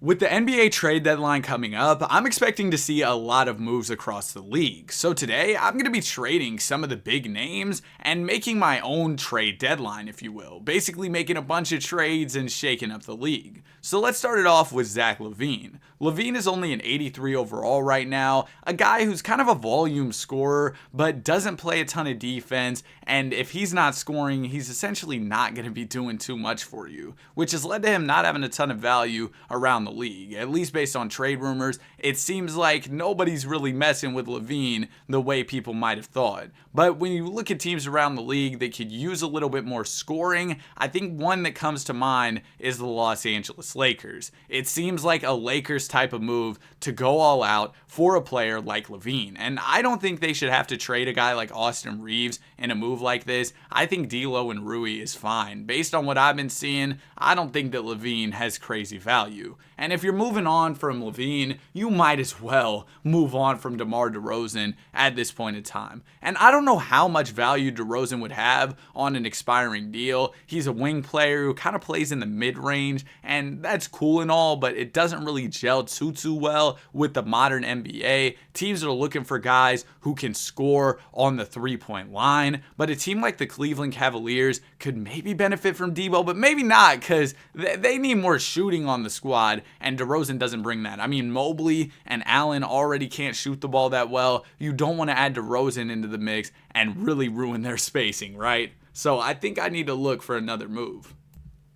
With the NBA trade deadline coming up, I'm expecting to see a lot of moves across the league. So today, I'm going to be trading some of the big names and making my own trade deadline, if you will. Basically making a bunch of trades and shaking up the league. So let's start it off with Zach LaVine. LaVine is only an 83 overall right now, a guy who's kind of a volume scorer, but doesn't play a ton of defense, and if he's not scoring, he's essentially not going to be doing too much for you, which has led to him not having a ton of value around the league. At least based on trade rumors, it seems like nobody's really messing with LaVine the way people might have thought. But when you look at teams around the league that could use a little bit more scoring, I think one that comes to mind is the Los Angeles Lakers. It seems like a Lakers type of move to go all out for a player like LaVine. And I don't think they should have to trade a guy like Austin Reeves in a move like this. I think D'Lo and Rui is fine. Based on what I've been seeing, I don't think that LaVine has crazy value. And if you're moving on from LaVine, you might as well move on from DeMar DeRozan at this point in time. And I don't know how much value DeRozan would have on an expiring deal. He's a wing player who kind of plays in the mid-range, and that's cool and all, but it doesn't really gel too well with the modern NBA. Teams are looking for guys who can score on the three-point line, but a team like the Cleveland Cavaliers could maybe benefit from Debo, but maybe not, because they need more shooting on the squad, and DeRozan doesn't bring that. I mean, Mobley and Allen already can't shoot the ball that well. You don't want to add DeRozan into the mix and really ruin their spacing, right? So I think I need to look for another move.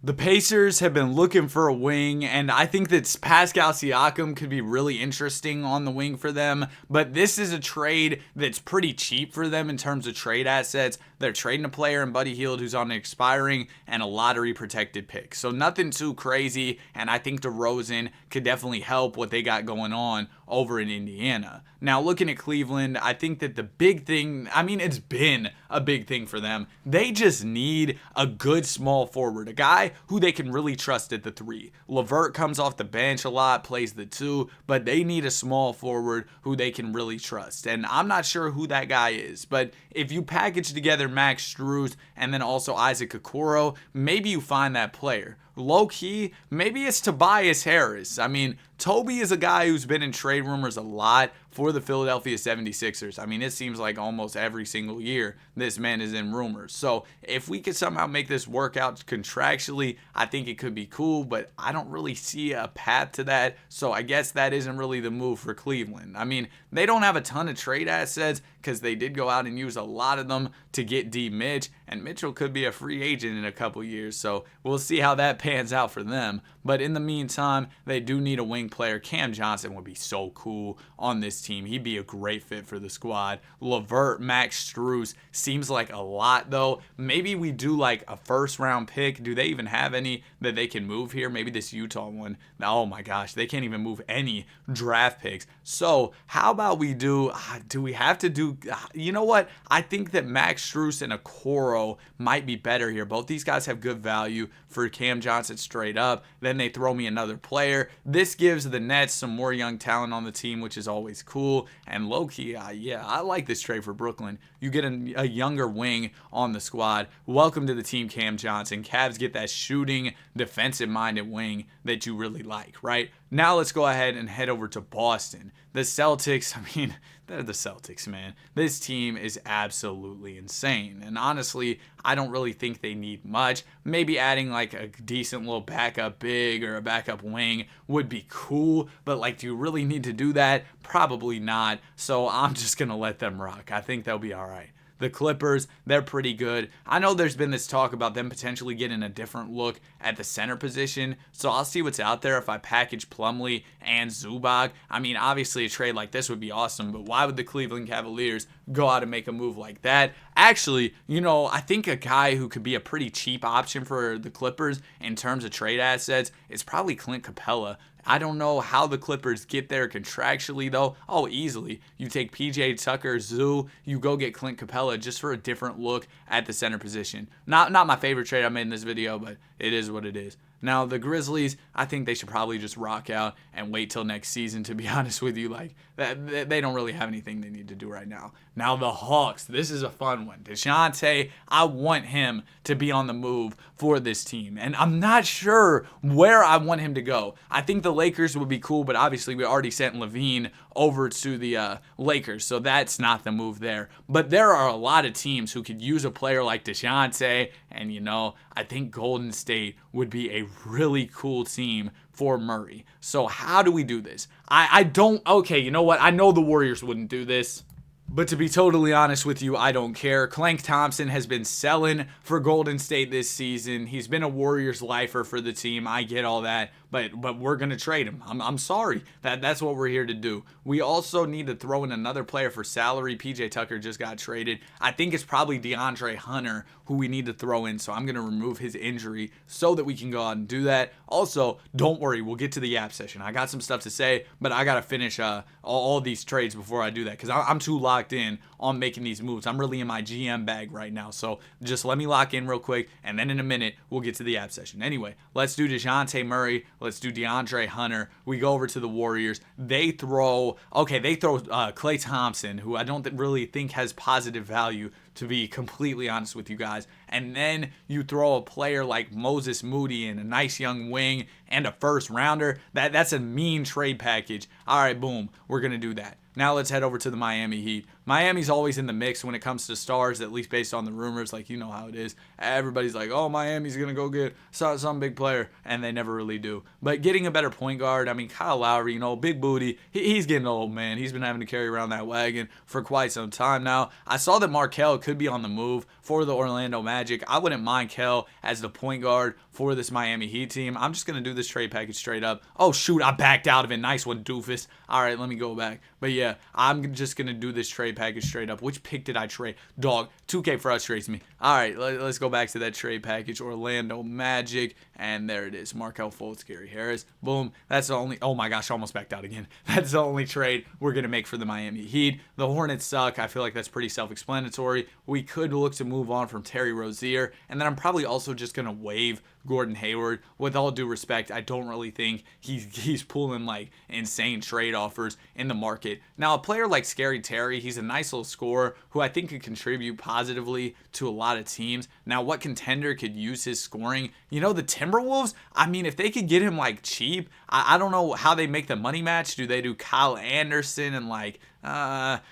The Pacers have been looking for a wing, and I think that Pascal Siakam could be really interesting on the wing for them, but this is a trade that's pretty cheap for them in terms of trade assets. They're trading a player in Buddy Hield who's on an expiring and a lottery protected pick. So nothing too crazy, and I think DeRozan could definitely help what they got going on over in Indiana. Now, looking at Cleveland, I think that the big thing, I mean, it's been a big thing for them. They just need a good small forward, a guy who they can really trust at the 3. LeVert comes off the bench a lot, plays the 2, but they need a small forward who they can really trust. And I'm not sure who that guy is, but if you package together Max Strus and then also Isaac Okoro, maybe you find that player. Low key, maybe it's Tobias Harris. I mean, Toby is a guy who's been in trade rumors a lot for the Philadelphia 76ers. I mean, it seems like almost every single year this man is in rumors. So if we could somehow make this work out contractually, I think it could be cool, but I don't really see a path to that. So I guess that isn't really the move for Cleveland. I mean, they don't have a ton of trade assets because they did go out and use a lot of them to get D. Mitch, and Mitchell could be a free agent in a couple years. So we'll see how that pans out for them. But in the meantime, they do need a wing player. Cam Johnson would be so cool on this team. He'd be a great fit for the squad. LeVert, Max Strus seems like a lot, though. Maybe we do like a first-round pick. Do they even have any that they can move here? Maybe this Utah one. Oh my gosh, they can't even move any draft picks. So how about we do we have to do, you know what? I think that Max Strus and Okoro might be better here. Both these guys have good value for Cam Johnson straight up. Then they throw me another player. This gives the Nets some more young talent on the team, which is always cool. And low-key, yeah, I like this trade for Brooklyn. You get a younger wing on the squad. Welcome to the team, Cam Johnson. Cavs get that shooting, defensive-minded wing that you really like, right? Now let's go ahead and head over to Boston. The Celtics, I mean, they're the Celtics, man. This team is absolutely insane. And honestly, I don't really think they need much. Maybe adding like a decent little backup big or a backup wing would be cool. But like, do you really need to do that? Probably not. So I'm just going to let them rock. I think they'll be all right. The Clippers, they're pretty good. I know there's been this talk about them potentially getting a different look at the center position, so I'll see what's out there if I package Plumlee and Zubac. I mean, obviously a trade like this would be awesome, but why would the Cleveland Cavaliers go out and make a move like that? Actually, you know, I think a guy who could be a pretty cheap option for the Clippers in terms of trade assets is probably Clint Capella. I don't know how the Clippers get there contractually, though. Oh, easily. You take PJ Tucker, Zoo, you go get Clint Capella just for a different look at the center position. Not my favorite trade I made in this video, but it is what it is. Now, the Grizzlies, I think they should probably just rock out and wait till next season, to be honest with you. Like, they don't really have anything they need to do right now. Now, the Hawks, this is a fun one. Dejounte, I want him to be on the move for this team. And I'm not sure where I want him to go. I think the Lakers would be cool, but obviously we already sent LaVine over to the Lakers, so that's not the move there. But there are a lot of teams who could use a player like Dejounte, and I think Golden State would be a really cool team for Murray. So how do we do this? Okay, you know what? I know the Warriors wouldn't do this. But to be totally honest with you, I don't care. Klay Thompson has been selling for Golden State this season. He's been a Warriors lifer for the team. I get all that. But we're going to trade him. I'm sorry. That's what we're here to do. We also need to throw in another player for salary. PJ Tucker just got traded. I think it's probably DeAndre Hunter who we need to throw in. So I'm going to remove his injury so that we can go out and do that. Also, don't worry. We'll get to the Yap session. I got some stuff to say, but I got to finish all these trades before I do that because I'm too locked in on making these moves. I'm really in my GM bag right now. So just let me lock in real quick, and then in a minute, we'll get to the Yap session. Anyway, let's do Dejounte Murray. Let's do DeAndre Hunter. We go over to the Warriors. They throw Klay Thompson, who I don't really think has positive value, to be completely honest with you guys. And then you throw a player like Moses Moody and a nice young wing and a first rounder. That's a mean trade package. All right, boom. We're going to do that. Now let's head over to the Miami Heat. Miami's always in the mix when it comes to stars, at least based on the rumors. Like, you know how it is. Everybody's like, oh, Miami's going to go get some big player, and they never really do. But getting a better point guard, I mean, Kyle Lauri, big booty. He's getting old, man. He's been having to carry around that wagon for quite some time now. I saw that Markkanen could be on the move for the Orlando Magic. I wouldn't mind Kel as the point guard for this Miami Heat team. I'm just going to do this trade package straight up. Oh, shoot, I backed out of it. Nice one, doofus. All right, let me go back. But yeah, I'm just going to do this trade package straight up. Which pick did I trade? Dog, 2K frustrates me. All right, let's go back to that trade package. Orlando Magic, and there it is. Markelle Fultz, Gary Harris. Boom. That's the only... Oh my gosh, I almost backed out again. That's the only trade we're going to make for the Miami Heat. The Hornets suck. I feel like that's pretty self-explanatory. We could look to move on from Terry Rozier, and then I'm probably also just going to waive Gordon Hayward. With all due respect, I don't really think he's pulling like insane trade offers in the market. Now, a player like Scary Terry, he's a nice little scorer who I think could contribute positively to a lot of teams. Now, what contender could use his scoring? The Timberwolves, I mean, if they could get him like cheap, I don't know how they make the money match. Do they do Kyle Anderson and like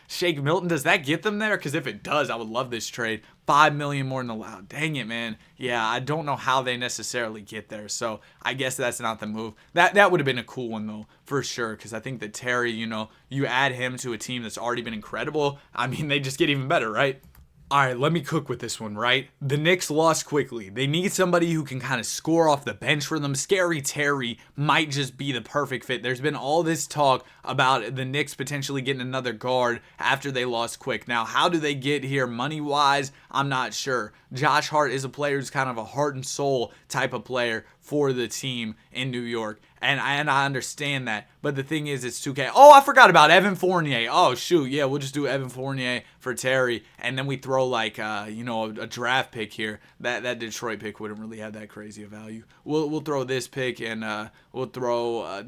Shake Milton? Does that get them there? Because if it does, I would love this trade. $5 million more than allowed. Dang it, man. Yeah, I don't know how they necessarily get there. So I guess that's not the move. That would have been a cool one though, for sure. Because I think that Terry, you add him to a team that's already been incredible. I mean, they just get even better, right? All right, let me cook with this one, right? The Knicks lost quickly. They need somebody who can kind of score off the bench for them. Scary Terry might just be the perfect fit. There's been all this talk about the Knicks potentially getting another guard after they lost quick. Now, how do they get here money-wise? I'm not sure. Josh Hart is a player who's kind of a heart and soul type of player for the team in New York. And I understand that. But the thing is, it's 2K. Oh, I forgot about Evan Fournier. Oh, shoot. Yeah, we'll just do Evan Fournier for Terry. And then we throw like, a draft pick here. That Detroit pick wouldn't really have that crazy a value. We'll throw this pick and we'll throw,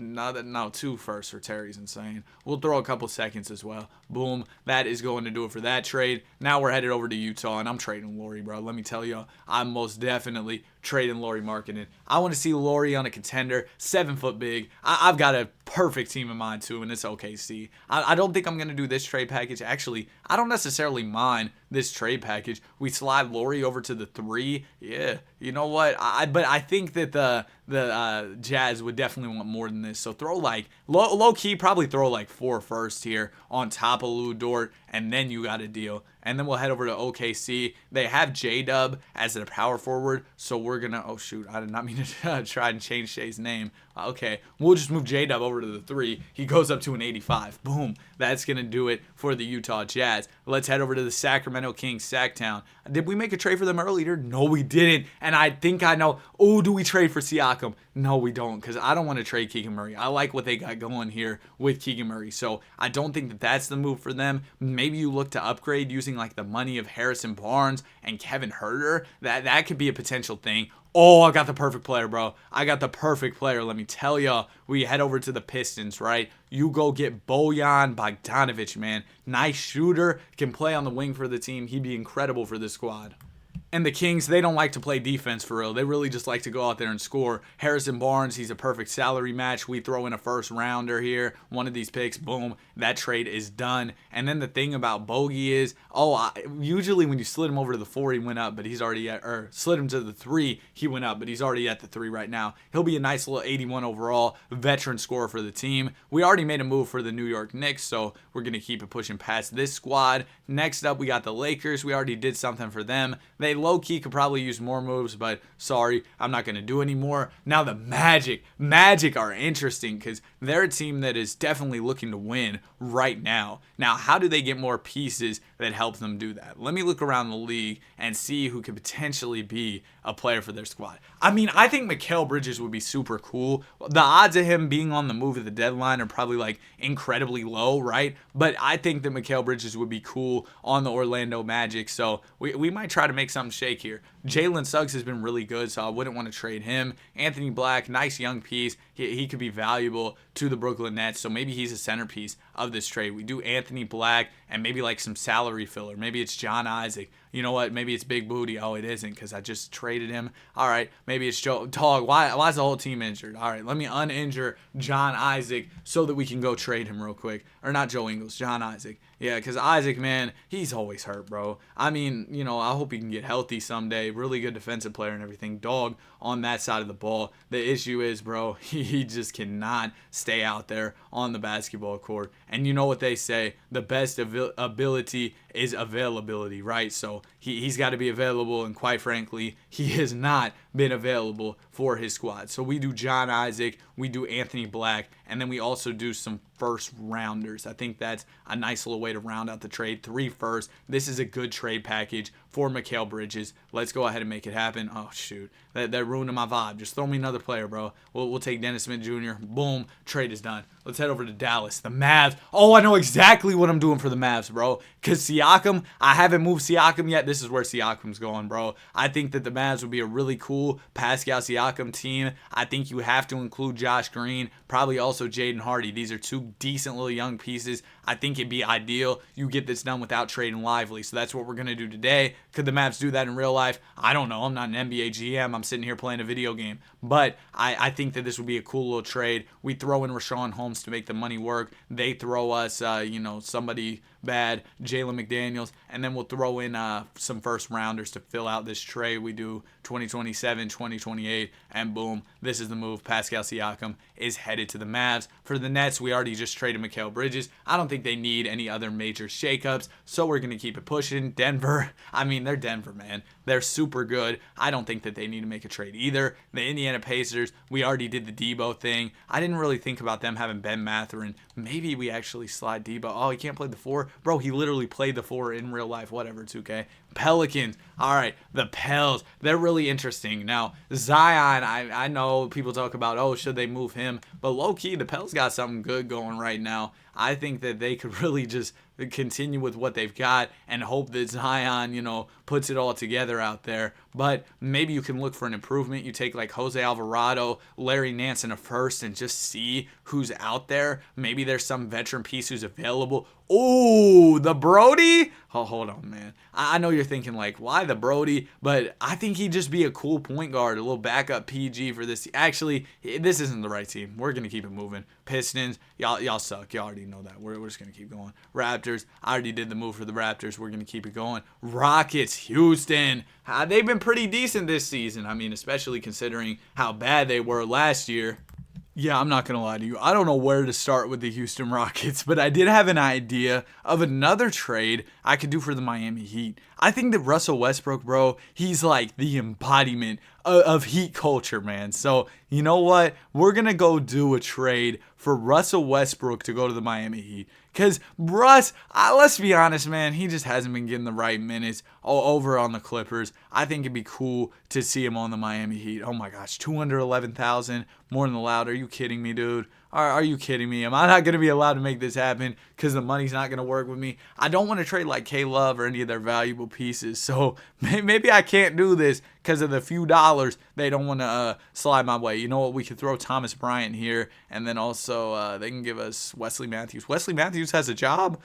two firsts for Terry's insane. We'll throw a couple seconds as well. Boom. That is going to do it for that trade. Now we're headed over to Utah, and I'm trading Lauri, bro. Let me tell y'all, I'm most definitely trading Lauri Markkanen. I want to see Lauri on a contender, 7-foot big. I've got a perfect team in mind too, and it's OKC. I don't think I'm going to do this trade package. Actually, I don't necessarily mind this trade package. We slide Lauri over to the 3. Yeah, you know what? But I think that the Jazz would definitely want more than this. So throw like, low key, probably throw like 4 firsts here on top of Lou Dort, and then you got a deal. And then we'll head over to OKC. They have J-Dub as a power forward, so we're going to... Oh, shoot. I did not mean to try and change Shay's name. Okay, we'll just move J-Dub over to the 3. He goes up to an 85. Boom. That's going to do it for the Utah Jazz. Let's head over to the Sacramento Kings, Sacktown. Did we make a trade for them earlier? No, we didn't. And I think I know. Oh, do we trade for Siakam? No, we don't, because I don't want to trade Keegan Murray. I like what they got going here with Keegan Murray, so I don't think that that's the move for them. Maybe you look to upgrade using like the money of Harrison Barnes and Kevin Huerter. That could be a potential thing. Oh, I got the perfect player, bro. I got the perfect player. Let me tell y'all. We head over to the Pistons, right? You go get Bojan Bogdanovic, man. Nice shooter. Can play on the wing for the team. He'd be incredible for this squad. And the Kings, they don't like to play defense for real. They really just like to go out there and score. Harrison Barnes, he's a perfect salary match. We throw in a first rounder here. One of these picks, boom, that trade is done. And then the thing about Bogey is, usually when you slid him over to the 4, he went up, but he's already at, or slid him to the 3, he went up, but he's already at the 3 right now. He'll be a nice little 81 overall veteran scorer for the team. We already made a move for the New York Knicks, so we're going to keep it pushing past this squad. Next up, we got the Lakers. We already did something for them. They low-key could probably use more moves, but sorry, I'm not going to do any more. Now the Magic are interesting because they're a team that is definitely looking to win right now. Now, how do they get more pieces that help them do that? Let me look around the league and see who could potentially be a player for their squad. I mean, I think Mikal Bridges would be super cool. The odds of him being on the move at the deadline are probably like incredibly low, right? But I think that Mikal Bridges would be cool on the Orlando Magic, so we might try to make something shake here. Jalen Suggs has been really good, so I wouldn't want to trade him. Anthony Black, nice young piece. He could be valuable to the Brooklyn Nets, so maybe he's a centerpiece of this trade. We do Anthony Black and maybe like some salary filler. Maybe it's John Isaac. You know what? Maybe it's Big Booty. Oh, it isn't because I just traded him. All right, maybe it's Joe Dog. Why is the whole team injured? All right, let me uninjure John Isaac so that we can go trade him real quick. Or not Joe Ingles, John Isaac. Yeah, because Isaac, man, he's always hurt, bro. I mean, I hope he can get healthy someday. Really good defensive player and everything. Dog on that side of the ball. The issue is, bro, he just cannot stay out there on the basketball court. And you know what they say, the best ability is availability, right? So he's got to be available, and quite frankly, he has not been available for his squad. So we do John Isaac, we do Anthony Black, and then we also do some first rounders. I think that's a nice little way to round out the trade. 3 firsts. This is a good trade package for Mikal Bridges. Let's go ahead and make it happen. Oh, shoot. That ruined my vibe. Just throw me another player, bro. We'll take Dennis Smith Jr. Boom. Trade is done. Let's head over to Dallas. The Mavs. Oh, I know exactly what I'm doing for the Mavs, bro. Because Siakam, I haven't moved Siakam yet. This is where Siakam's going, bro. I think that the Mavs would be a really cool Pascal Siakam team. I think you have to include Josh Green, probably also Jaden Hardy. These are 2 decent little young pieces. I think it'd be ideal you get this done without trading Lively. So that's what we're going to do today. Could the Mavs do that in real life? I don't know. I'm not an NBA GM. I'm sitting here playing a video game. But I think that this would be a cool little trade. We throw in Rashawn Holmes to make the money work. They throw us, somebody bad, Jalen McDaniels, and then we'll throw in some first rounders to fill out this trade. We do 2027, 2028, and boom, this is the move. Pascal Siakam is headed to the Mavs. For the Nets, we already just traded Mikal Bridges. I don't think they need any other major shakeups, so we're going to keep it pushing. Denver, I mean, they're Denver, man. They're super good. I don't think that they need to make a trade either. The Indiana Pacers, we already did the Debo thing. I didn't really think about them having Ben Mathurin. Maybe we actually slide Debo. Oh, he can't play the 4? Bro, he literally played the 4 in real life. Whatever, it's okay. Pelicans. All right, the Pels. They're really interesting. Now, Zion, I know people talk about, oh, should they move him? But low-key, the Pels got something good going right now. I think that they could really just continue with what they've got and hope that Zion, puts it all together out there. But maybe you can look for an improvement. You take like Jose Alvarado, Larry Nance in a first and just see who's out there. Maybe there's some veteran piece who's available. Oh, the Brody? Oh, hold on, man. I know you're thinking like, why the Brody? But I think he'd just be a cool point guard, a little backup PG for this. Actually, this isn't the right team. We're going to keep it moving. Pistons, y'all suck. Y'all already know that. We're just going to keep going. Raptors, I already did the move for the Raptors. We're going to keep it going. Rockets, Houston. They've been pretty decent this season. I mean, especially considering how bad they were last year. Yeah, I'm not going to lie to you. I don't know where to start with the Houston Rockets, but I did have an idea of another trade I could do for the Miami Heat. I think that Russell Westbrook, bro, he's like the embodiment of Heat culture, man. So, you know what? We're going to go do a trade for Russell Westbrook to go to the Miami Heat. Because Russ, let's be honest, man, he just hasn't been getting the right minutes over on the Clippers. I think it'd be cool to see him on the Miami Heat. Oh my gosh, 211,000, more than allowed. Are you kidding me, dude? Are you kidding me? Am I not going to be allowed to make this happen because the money's not going to work with me? I don't want to trade like K-Love or any of their valuable pieces. So maybe I can't do this because of the few dollars they don't want to slide my way. You know what? We could throw Thomas Bryant here, and then also they can give us Wesley Matthews. Wesley Matthews has a job.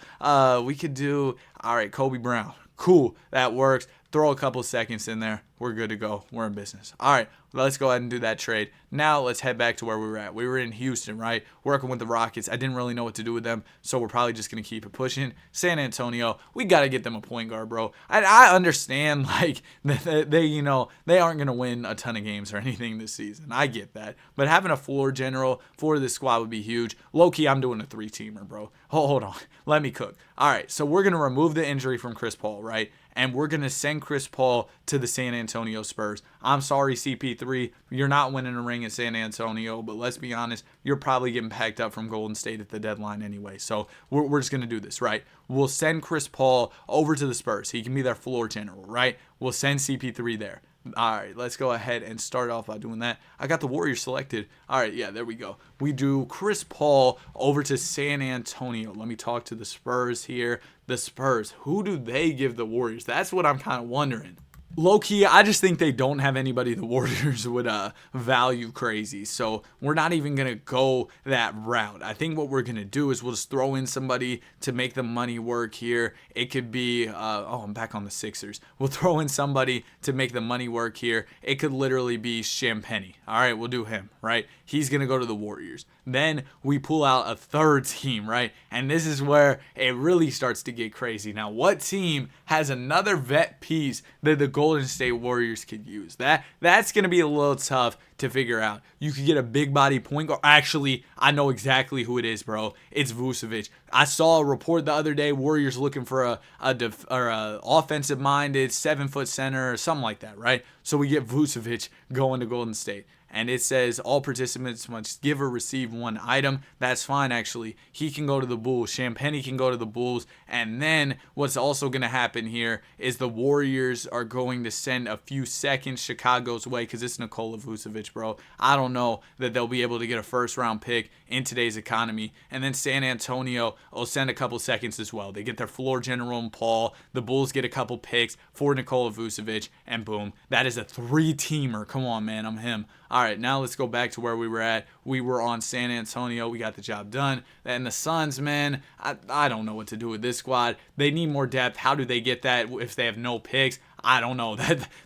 We could do, all right, Kobe Brown. Cool. That works. Throw a couple seconds in there. We're good to go. We're in business. All right, let's go ahead and do that trade. Now let's head back to where we were at. We were in Houston, right? Working with the Rockets. I didn't really know what to do with them, so we're probably just going to keep it pushing. San Antonio, we got to get them a point guard, bro. I understand, like, they aren't going to win a ton of games or anything this season. I get that. But having a floor general for this squad would be huge. Low-key, I'm doing a three-teamer, bro. Hold on. Let me cook. All right, so we're going to remove the injury from Chris Paul, right? And we're going to send Chris Paul to the San Antonio Spurs. I'm sorry, CP3. You're not winning a ring in San Antonio, but let's be honest, you're probably getting packed up from Golden State at the deadline anyway. So we're just going to do this, right? We'll send Chris Paul over to the Spurs. He can be their floor general, right? We'll send CP3 there. All right, let's go ahead and start off by doing that. I got the Warriors selected. All right, yeah, there we go. We do Chris Paul over to San Antonio. Let me talk to the Spurs here. The Spurs, who do they give the Warriors? That's what I'm kind of wondering. Low-key, I just think they don't have anybody the Warriors would value crazy. So we're not even going to go that route. I think what we're going to do is we'll just throw in somebody to make the money work here. It could be, I'm back on the Sixers. We'll throw in somebody to make the money work here. It could literally be Champagnie. All right, we'll do him, right? He's going to go to the Warriors. Then we pull out a third team, right? And this is where it really starts to get crazy. Now, what team has another vet piece that the Golden State Warriors could use? That's going to be a little tough to figure out. You could get a big body point guard. Actually, I know exactly who it is, bro. It's Vucevic. I saw a report the other day, Warriors looking for a offensive-minded 7-foot center or something like that, right? So we get Vucevic going to Golden State. And it says all participants must give or receive one item. That's fine, actually. He can go to the Bulls. Champagnie can go to the Bulls. And then what's also going to happen here is the Warriors are going to send a few seconds Chicago's way because it's Nikola Vucevic, bro. I don't know that they'll be able to get a first-round pick in today's economy. And then San Antonio will send a couple seconds as well. They get their floor general and Paul. The Bulls get a couple picks for Nikola Vucevic. And boom, that is a three-teamer. Come on, man. I'm him. All right, now let's go back to where we were at. We were on San Antonio. We got the job done. And the Suns, man, I don't know what to do with this squad. They need more depth. How do they get that if they have no picks? I don't know.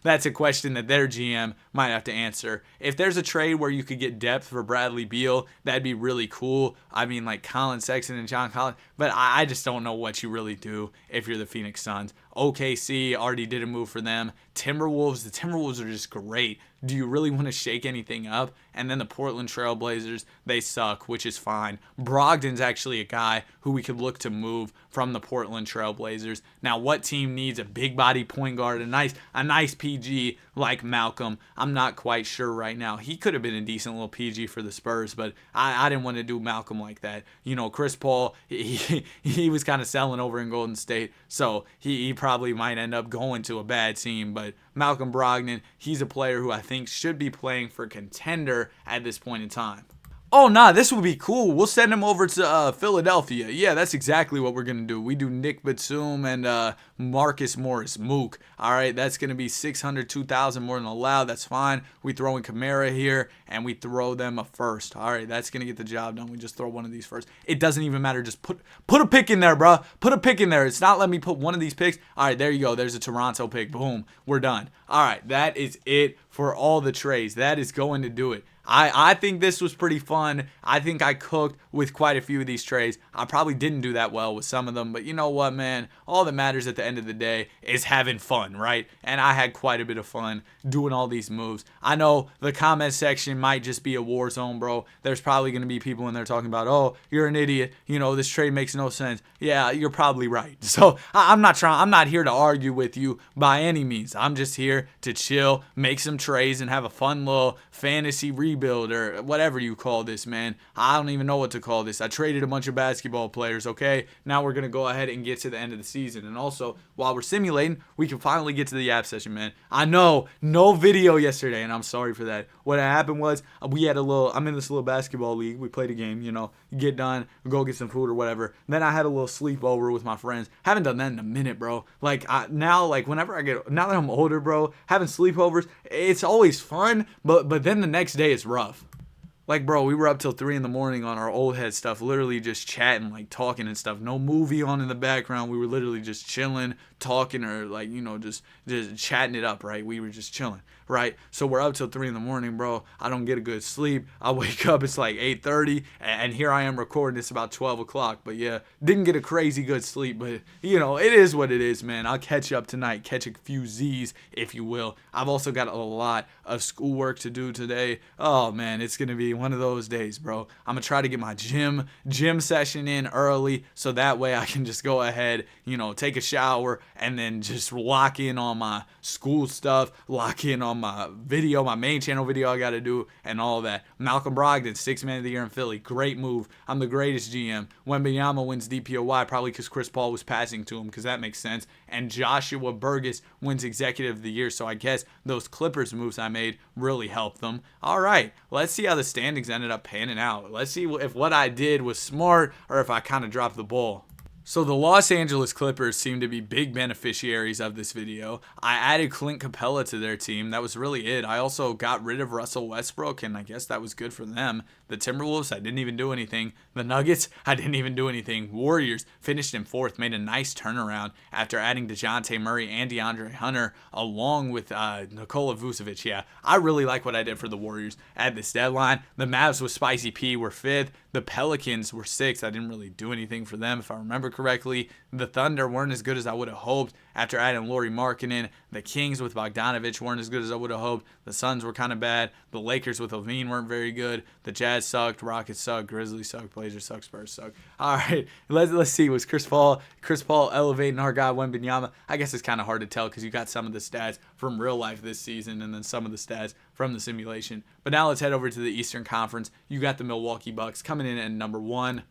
That's a question that their GM might have to answer. If there's a trade where you could get depth for Bradley Beal, that'd be really cool. I mean, like Colin Sexton and John Collins. But I just don't know what you really do if you're the Phoenix Suns. OKC already did a move for them. The Timberwolves are just great. Do you really want to shake anything up? And then the Portland Trail Blazers, they suck, which is fine. Brogdon's actually a guy who we could look to move from the Portland Trail Blazers. Now, what team needs a big body point guard, a nice PG like Malcolm? I'm not quite sure right now. He could have been a decent little PG for the Spurs, but I didn't want to do Malcolm like that. You know, Chris Paul, he was kind of selling over in Golden State, so he probably might end up going to a bad team. But Malcolm Brogdon, he's a player who I think should be playing for contender at this point in time. Oh, nah, this would be cool. We'll send him over to Philadelphia. Yeah, that's exactly what we're going to do. We do Nick Batum and Marcus Morris, Mook. All right, that's going to be 602,000 more than allowed. That's fine. We throw in Kamara here, and we throw them a first. All right, that's going to get the job done. We just throw one of these first. It doesn't even matter. Just put a pick in there, bro. Put a pick in there. It's not letting me put one of these picks. All right, there you go. There's a Toronto pick. Boom. We're done. All right, that is it for all the trades. That is going to do it. I think this was pretty fun. I think I cooked with quite a few of these trades. I probably didn't do that well with some of them, but you know what, man? All that matters at the end of the day is having fun, right? And I had quite a bit of fun doing all these moves. I know the comment section might just be a war zone, bro. There's probably going to be people in there talking about, oh, you're an idiot. This trade makes no sense. Yeah, you're probably right. So I'm not here to argue with you by any means. I'm just here to chill, make some trades, and have a fun little fantasy rebuild or whatever you call this, man. I don't even know what to call this. I traded a bunch of basketball players, okay? Now we're going to go ahead and get to the end of the season. And also, while we're simulating, we can finally get to the app session, man. I know, no video yesterday, and I'm sorry for that. What happened was, I'm in this little basketball league. We played a game, get done, go get some food or whatever. Then I had a little sleepover with my friends. Haven't done that in a minute, bro. Now that I'm older, bro, having sleepovers, it's always fun, but then the next day it's rough. Bro, we were up till 3 in the morning on our old head stuff, literally just chatting, talking and stuff. No movie on in the background. We were literally just chilling, talking, or just chatting it up, right? We were just chilling, right? So we're up till 3 in the morning, bro. I don't get a good sleep. I wake up, it's 8:30, and here I am recording this about 12 o'clock. But yeah, didn't get a crazy good sleep, but it is what it is, man. I'll catch up tonight, catch a few Z's, if you will. I've also got a lot of schoolwork to do today. Oh, man, it's going to be one of those days, bro. I'm going to try to get my gym session in early so that way I can just go ahead, take a shower and then just lock in on my school stuff, lock in on my video, my main channel video I got to do and all that. Malcolm Brogdon, 6th man of the year in Philly. Great move. I'm the greatest GM. Wembanyama wins DPOY probably because Chris Paul was passing to him because that makes sense. And Joshua Burgess wins executive of the year. So I guess those Clippers moves I made really helped them. All right, let's see how the standings ended up panning out. Let's see if what I did was smart or if I kind of dropped the ball. So the Los Angeles Clippers seem to be big beneficiaries of this video. I added Clint Capella to their team. That was really it. I also got rid of Russell Westbrook, and I guess that was good for them. The Timberwolves, I didn't even do anything. The Nuggets, I didn't even do anything. Warriors finished in 4th, made a nice turnaround after adding Dejounte Murray and DeAndre Hunter along with Nikola Vucevic. Yeah, I really like what I did for the Warriors at this deadline. The Mavs with Spicy P were 5th. The Pelicans were 6th. I didn't really do anything for them if I remember correctly. The Thunder weren't as good as I would have hoped after adding Lauri Markkanen. The Kings with Bogdanovic weren't as good as I would have hoped. The Suns were kind of bad. The Lakers with LaVine weren't very good. The Jazz sucked. Rockets sucked. Grizzlies sucked. Blazers sucked. Spurs sucked. All right, let's see. Was Chris Paul elevating our guy Wembanyama? I guess it's kind of hard to tell because you got some of the stats from real life this season and then some of the stats from the simulation. But now let's head over to the Eastern Conference. You got the Milwaukee Bucks coming in at number 1.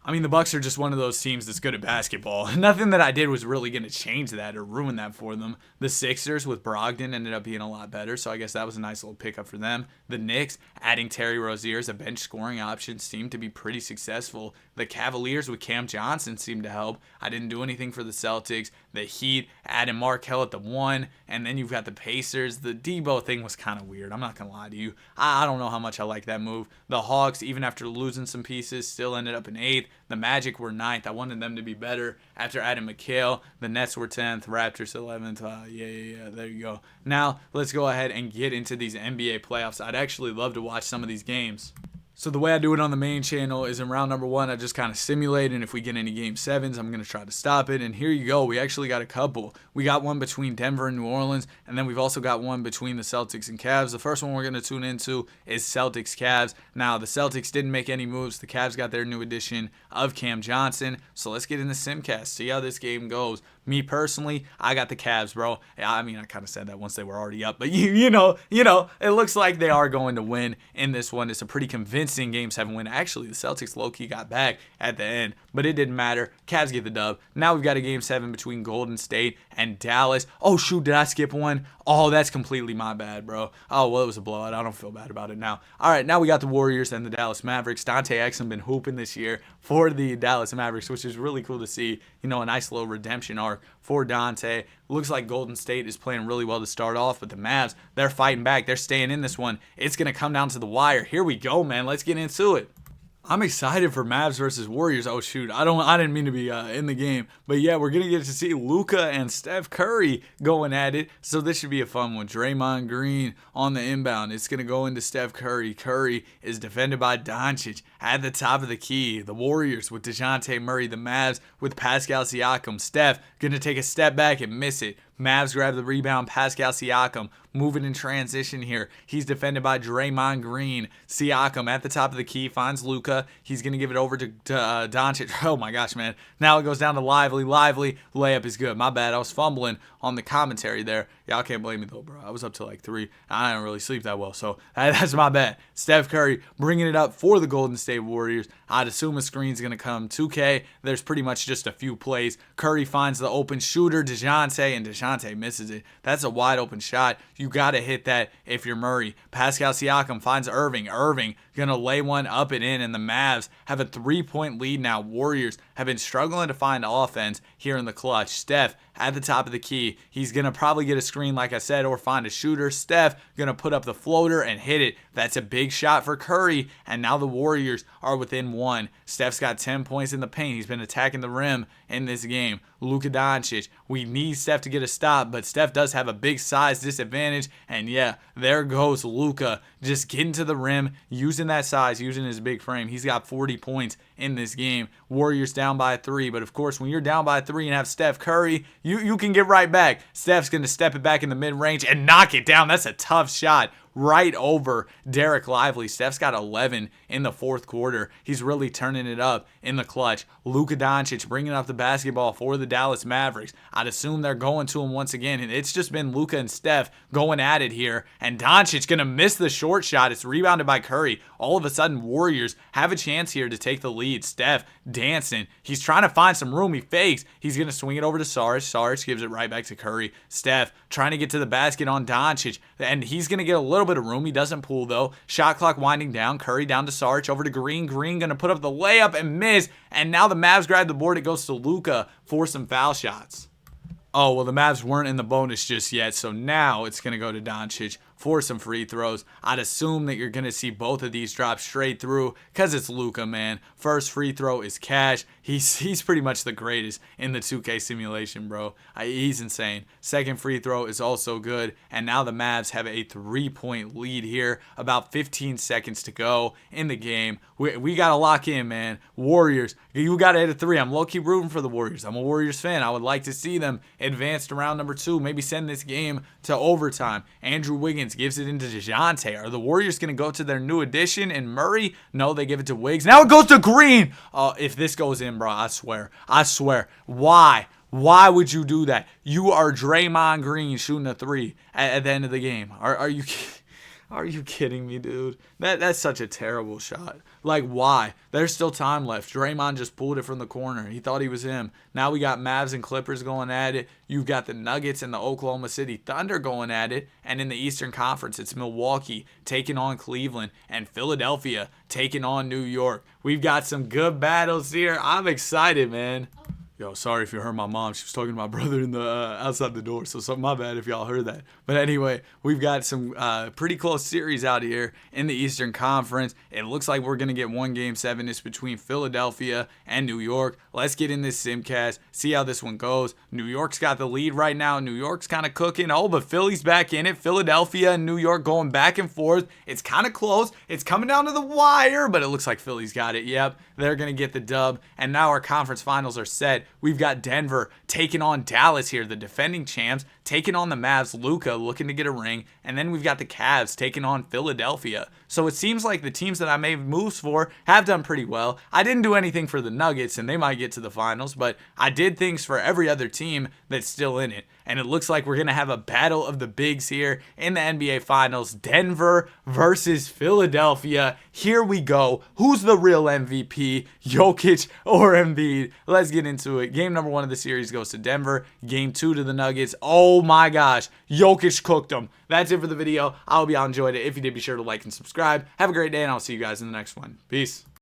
I mean, the Bucks are just one of those teams that's good at basketball. Nothing that I did was really going to change that or ruin that for them. The Sixers with Brogdon ended up being a lot better, so I guess that was a nice little pickup for them. The Knicks, adding Terry Rozier as a bench scoring option, seemed to be pretty successful. The Cavaliers with Cam Johnson seemed to help. I didn't do anything for the Celtics. The Heat, adding Markkanen at the 1, and then you've got the Pacers. The Debo thing was kind of weird. I'm not going to lie to you. I don't know how much I like that move. The Hawks, even after losing some pieces, still ended up in 8th. The Magic were 9th. I wanted them to be better after adding Mikal. The Nets were 10th. Raptors 11th. Yeah. There you go. Now, let's go ahead and get into these NBA playoffs. I'd actually love to watch some of these games. So the way I do it on the main channel is in round number 1, I just kind of simulate, and if we get any game 7s, I'm going to try to stop it. And here you go. We actually got a couple. We got one between Denver and New Orleans, and then we've also got one between the Celtics and Cavs. The first one we're going to tune into is Celtics-Cavs. Now, the Celtics didn't make any moves. The Cavs got their new addition of Cam Johnson. So let's get into Simcast, see how this game goes. Me personally, I got the Cavs, bro. I mean, I kind of said that once they were already up, but you know, it looks like they are going to win in this one. It's a pretty convincing Game 7 win. Actually, the Celtics low-key got back at the end, but it didn't matter. Cavs get the dub. Now we've got a Game 7 between Golden State and Dallas. Oh, shoot, did I skip one? Oh, that's completely my bad, bro. Oh, well, it was a blowout. I don't feel bad about it now. All right, now we got the Warriors and the Dallas Mavericks. Dante Exum been hooping this year for the Dallas Mavericks, which is really cool to see. A nice little redemption arc for Dante. Looks like Golden State is playing really well to start off, but the Mavs, they're fighting back. They're staying in this one. It's going to come down to the wire. Here we go, man. Let's get into it. I'm excited for Mavs versus Warriors. Oh shoot, I didn't mean to be in the game, but yeah, we're gonna get to see Luka and Steph Curry going at it. So this should be a fun one. Draymond Green on the inbound. It's gonna go into Steph Curry. Curry is defended by Doncic at the top of the key. The Warriors with Dejounte Murray. The Mavs with Pascal Siakam. Steph gonna take a step back and miss it. Mavs grab the rebound. Pascal Siakam moving in transition here. He's defended by Draymond Green. Siakam at the top of the key finds Luka. He's going to give it over to Doncic. Oh my gosh, man. Now it goes down to Lively. Lively. Layup is good. My bad. I was fumbling on the commentary there. Y'all can't blame me though, bro. I was up till like 3. I didn't really sleep that well, so that's my bad. Steph Curry bringing it up for the Golden State Warriors. I'd assume a screen's going to come. 2K, there's pretty much just a few plays. Curry finds the open shooter, Dejounte, and Dejounte misses it. That's a wide open shot. You got to hit that if you're Murray. Pascal Siakam finds Irving. Irving going to lay one up and in, and the Mavs have a 3-point lead now. Warriors have been struggling to find offense here in the clutch. Steph at the top of the key. He's going to probably get a screen, like I said, or find a shooter. Steph going to put up the floater and hit it. That's a big shot for Curry, and now the Warriors are within 1. Steph's got 10 points in the paint. He's been attacking the rim in this game. Luka Doncic. We need Steph to get a stop, but Steph does have a big size disadvantage, and yeah, there goes Luka just getting to the rim, using that size, using his big frame. He's got 40 points in this game. Warriors down by 3, but of course, when you're down by 3 and have Steph Curry, you can get right back. Steph's going to step it back in the mid-range and knock it down. That's a tough shot. Right over Derek Lively. Steph's got 11 in the fourth quarter. He's really turning it up in the clutch. Luka Doncic bringing up the basketball for the Dallas Mavericks. I'd assume they're going to him once again. And it's just been Luka and Steph going at it here. And Doncic going to miss the short shot. It's rebounded by Curry. All of a sudden, Warriors have a chance here to take the lead. Steph dancing. He's trying to find some room. He fakes. He's going to swing it over to Saric. Saric gives it right back to Curry. Steph trying to get to the basket on Doncic. And he's going to get a little bit of room. He doesn't pull though. Shot clock winding down. Curry down to Saric, over to Green. Green gonna put up the layup and miss. And now the Mavs grab the board. It goes to Luka for some foul shots. Oh, well, the Mavs weren't in the bonus just yet, so now it's going to go to Doncic for some free throws. I'd assume that you're going to see both of these drop straight through because it's Luka, man. First free throw is cash. He's pretty much the greatest in the 2K simulation, bro. He's insane. Second free throw is also good, and now the Mavs have a 3-point lead here. About 15 seconds to go in the game. We got to lock in, man. Warriors, you got to hit a 3. I'm low-key rooting for the Warriors. I'm a Warriors fan. I would like to see them advance to round number 2. Maybe send this game to overtime. Andrew Wiggins gives it into Dejounte. Are the Warriors going to go to their new addition in Murray? No, they give it to Wiggs. Now it goes to Green. If this goes in, bro, I swear. Why? Why would you do that? You are Draymond Green shooting a 3 at the end of the game. Are you kidding? Are you kidding me, dude? That's such a terrible shot. Like, why? There's still time left. Draymond just pulled it from the corner. He thought he was him. Now we got Mavs and Clippers going at it. You've got the Nuggets and the Oklahoma City Thunder going at it. And in the Eastern Conference, it's Milwaukee taking on Cleveland and Philadelphia taking on New York. We've got some good battles here. I'm excited, man. Yo, sorry if you heard my mom. She was talking to my brother in the outside the door, so my bad if y'all heard that. But anyway, we've got some pretty close series out here in the Eastern Conference. It looks like we're going to get one Game 7. It's between Philadelphia and New York. Let's get in this simcast, see how this one goes. New York's got the lead right now. New York's kind of cooking. Oh, but Philly's back in it. Philadelphia and New York going back and forth. It's kind of close. It's coming down to the wire, but it looks like Philly's got it. Yep, they're going to get the dub. And now our conference finals are set. We've got Denver taking on Dallas here, the defending champs, taking on the Mavs. Luka looking to get a ring. And then we've got the Cavs taking on Philadelphia. So it seems like the teams that I made moves for have done pretty well. I didn't do anything for the Nuggets, and they might get to the finals, but I did things for every other team that's still in it. And it looks like we're going to have a battle of the bigs here in the NBA Finals. Denver versus Philadelphia. Here we go. Who's the real MVP? Jokic or Embiid? Let's get into it. Game number 1 of the series goes to Denver. Game 2 to the Nuggets. Oh my gosh. Jokic cooked them. That's it for the video. I hope y'all enjoyed it. If you did, be sure to like and subscribe. Have a great day, and I'll see you guys in the next one. Peace.